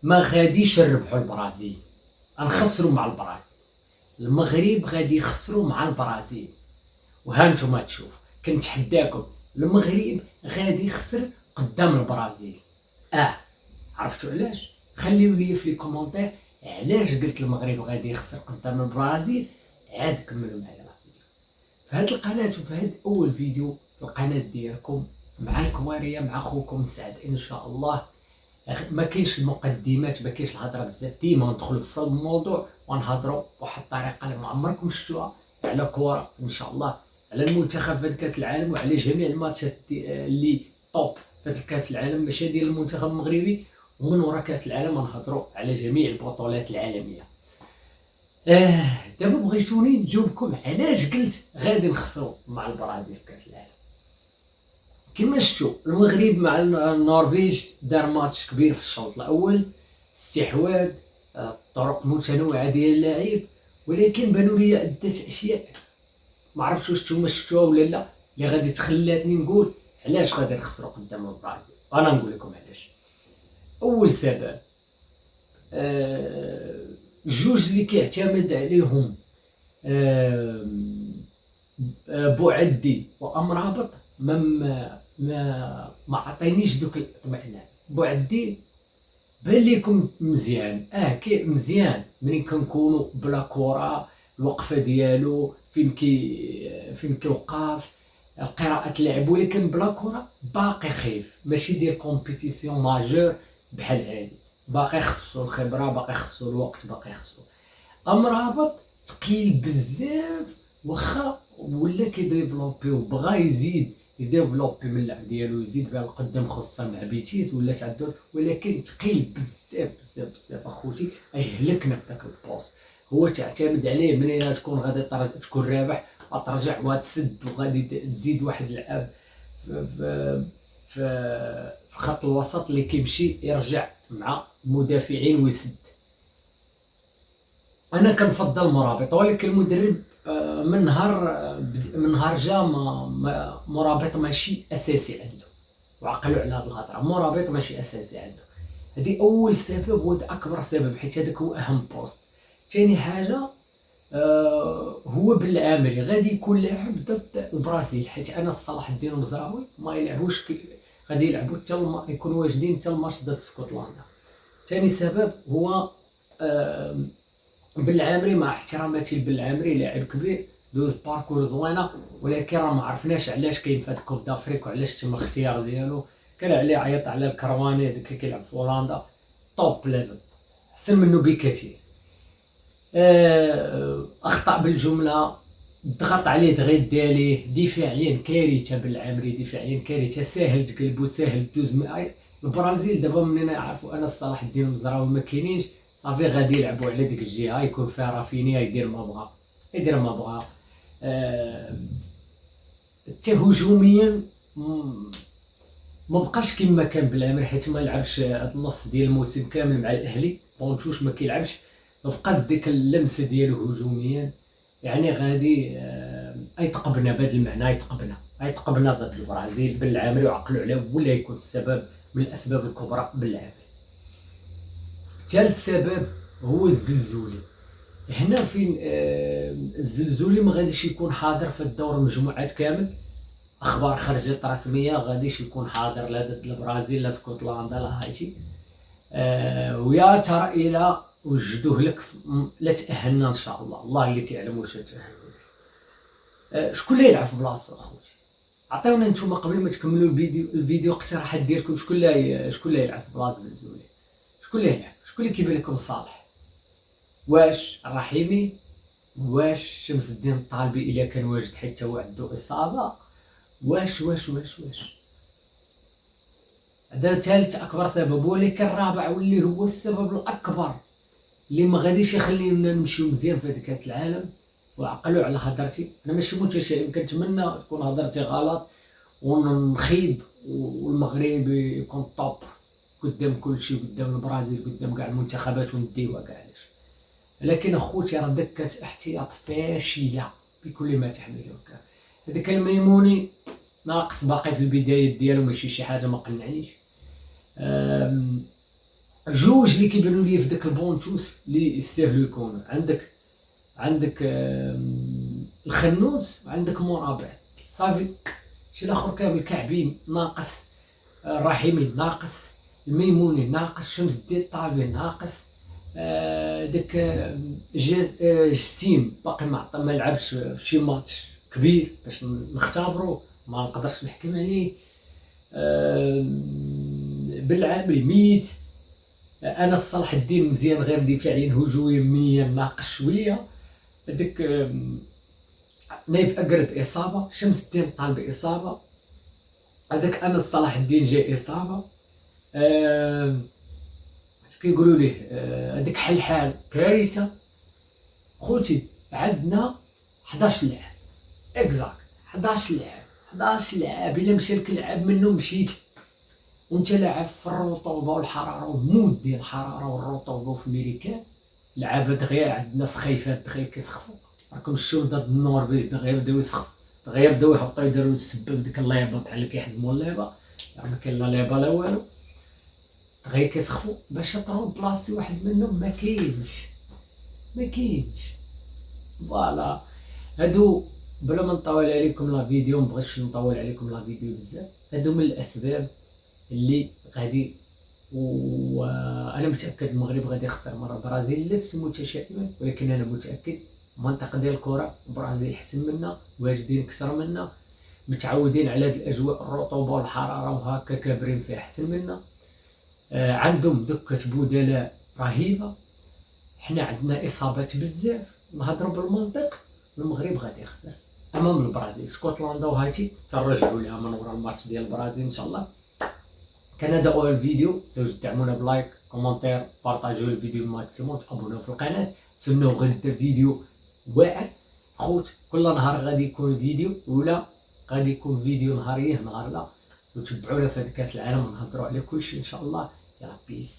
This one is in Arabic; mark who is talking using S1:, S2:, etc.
S1: ما غاديش نربحوا البرازيل، غنخسروا مع البرازيل. المغرب غادي يخسروا مع البرازيل، وها نتوما تشوف. كنتحداكم، المغرب غادي يخسر قدام البرازيل. عرفتوا علاش؟ خليو لي في لي كومونتير علاش قلت المغرب غادي يخسر قدام البرازيل. عاد كملوا معايا الفيديو في هاد القناه وفي هاد اول فيديو في القناه ديالكم مع الكواريه مع خوكم سعد ان شاء الله. ما كاينش المقدمات، ما كاينش الهضره بزاف، ديما ندخلوا في صلب الموضوع ونهضروا بواحد الطريقه اللي ما عمركم شفتوها على كره ان شاء الله، على المنتخب في كاس العالم وعلى جميع الماتشات اللي توب في كاس العالم، ماشي ديال المنتخب المغربي. ومن وراء كاس العالم نهضروا على جميع البطولات العالميه. دابا بغيتوني نجاوبكم علاش قلت غادي نخسروا مع البرازيل في كاس العالم. كما شفتوا المغرب مع النرويج دار ماتش كبير في الشوط الاول، استحواذ، طرق متنوعه ديال اللاعب، ولكن بانوا لي عده اشياء ما عرفتش واش نتوما شفتوها ولا لا، اللي غادي تخلاتني نقول علاش غادي نخسروا قدام البرازيل. انا نقول لكم علاش. اول سبب، جوج اللي كيعتمد عليهم بوعدي وامرابط ما عطينيش دوك الاطمئنان. بوعدي بان ليكم مزيان، مزيان ملي كنكونوا بلا كره، الوقفه ديالو فين كيوقف، قراءه اللعب، ولكن بلا كره باقي خايف، ماشي ديال كومبيتيسيون ماجور بحال هادي، باقي خصو الخبره، باقي خصو الوقت، باقي خصو. امرابط ثقيل بزاف، واخا ولا كيديفلوبي وبغا يزيد يديفلوبي من اللعب ديالو، يزيد بها القدام خصوصا مع بيتيس ولا تعدل، ولكن ثقيل بزاف بزاف بزاف اخوتي، يهلكنا في داك البوست. هو تعتمد عليه منين تكون غادي تكون رابح، غترجع وغتسد وغادي تزيد واحد اللاعب في في خط الوسط اللي كيمشي يرجع مع المدافعين ويسد. انا كنفضل مرابط، ولكن المدرب من نهار جا مرابط ماشي اساسي عنده، وعقلوا على هذه الهضره، مرابط ماشي اساسي عنده. هذه اول سبب وهذا اكبر سبب، حيت هذاك هو اهم بوست. ثاني حاجه، هو بالعامري غادي يكون لاعب ضد البرازيل، حيت انا صلاح الدين المزراوي ما يلعبوش غادي يلعبوا حتى يكونوا واجدين حتى الماتش ضد اسكتلندا. ثاني سبب هو بالعامري، مع احتراماتي لبالعامري لاعب كبير دوز باركور زوينه، ولكن راه ما عرفناش علاش كاين في هاد كوب دافريك وعلاش تم الاختيار ديالو. كان عليه عيط على الكرواني هذاك اللي كيلعب في هولندا، توب ليفل، احسن منه بكثير. اخطا بالجمله، ضغط عليه ضغيط دياليه، دفاعيا كارثه بالعامري، دفاعيا كارثه، ساهل تقلب وساهل دوز البرازيل دابا منين يعرفوا انا صلاح الدين المزراوي ما كاينينش، صافي غادي يلعبوا على ديك الجهه، يكون فيها رافينيا يدير ما بغا، يدير ما بغا. حتى هجوميا ما بقاش كما كان بالعامري، حيت ما لعبش هاد النص ديال الموسم كامل مع الاهلي، بونتوش ما كيلعبش، فقد ديك اللمسه ديالو هجوميا. يعني غادي يتقبنا بهذا المعنى، يتقبنا ضد البرازيل بالعامري، وعقلوا عليه ولا يكون السبب من الاسباب الكبرى بالعامري. ثالث سبب هو الزلزولي. هنا فين الزلزولي ما غاديش يكون حاضر في الدور المجموعات كامل، اخبار خرجت رسميه غاديش يكون حاضر لا ضد البرازيل لا اسكتلندا لا هايتي. ويا ترى الى وجدوه لك لا تاهلنا ان شاء الله، الله اللي كيعلم واش تاهلنا. شكون اللي يلعب في بلاصتو اخوتي؟ عطيونا نتوما قبل ما تكملوا الفيديو اقتراحات ديالكم، شكون اللي يلعب في بلاصه الزلزولي؟ شكون اللي يلعب؟ شكون اللي كيبان لكم صالح؟ واش الرحيمي؟ واش شمس الدين الطالبي الا كان واجد حيت هو عنده اصابه؟ واش هذا ثالث اكبر سبب. ولكن الرابع واللي هو السبب الاكبر اللي ما غاديش يخلينا نمشيو مزيان في هذا كاس العالم، وعقلوا على هضرتي، انا ماشي متشائم، كنتمنى تكون هضرتي غلط ونخيب والمغرب يكون طوب قدام كلشي، قدام البرازيل، قدام كاع المنتخبات ونديوها كاع علاش. لكن اخوتي راه دكه احتياط فاشله بكل ما تحمله الكلمه. هذاك الميموني ناقص باقي في البدايات ديالو، ماشي شي حاجه ما قنعنيش. جوج اللي كيبانوا لي في داك البونتوس اللي يستاهلوا يكونوا عندك الخنوس وعندك مرابع صافي. شي الاخر كامل كعبين ناقص، الرحيمي ناقص، الميموني ناقص، شمس الدين الطابي ناقص، داك جسيم باقي ما لعبش في شي ماتش كبير باش نختبرو، ما نقدرش نحكم عليه. بالعامل ميت. انس صلاح الدين مزيان غير دفاعيا، هجوميا ناقص شويه. داك نايف اقرب اصابه، شمس الدين طالب اصابه، هذاك انس صلاح الدين جاي اصابه. اش كيقولوا ليه، هذاك حلحال كارثه. خوتي عندنا 11 لاعب اكزاكت، 11 لاعب، 11 لاعب. الا مشى لك لعاب منهم مشيتي، وانت لاعب في الرطوبه والحراره وموت ديال الحراره والرطوبه في الميريكان. لعابه دغيا عندنا سخيفات دغيا كيسخفوا، راكم شفتوا ضد النرويج دغيا بداو يسخفوا، دغيا بداو يهبطوا يديروا السباب ديك الليبه بحال اللي كيحزموا الليبه، يعني ما كاين لا ليبه لا والو، دغيا كيسخفوا. باش تروم بلاصي واحد منهم ما كاينش. فوالا هادو بلا ما نطول عليكم لا فيديو، مبغيتش نطول عليكم لا فيديو بزاف. هادو من الاسباب اللي غادي، وانا متاكد المغرب غادي يخسر مره البرازيل. لست متشائما ولكن انا متاكد منطقه ديال الكره البرازيل احسن منا، واجدين اكثر منا، متعودين على هاد الاجواء الرطوبه والحراره وهكا كابرين فيها احسن منا. عندهم دكه بدلاء رهيبه، حنا عندنا اصابات بزاف. نهضروا بالمنطق المغرب غادي يخسر امام البرازيل. اسكتلندا وهايتي ترجعوا لها من ورا الماتش ديال البرازيل ان شاء الله. كان هذا هو الفيديو، سوف تدعمونا بلايك، كومنتير، بارطاجيو الفيديو الماكسيموم، تابوناو في القناه. تسناو غدا فيديو واعر خوت، كل نهار غادي يكون فيديو، ولا غادي يكون فيديو نهار نهار لا. وتبعونا في هذا كاس العالم ونهضروا على كلشي ان شاء الله. يلا بيس.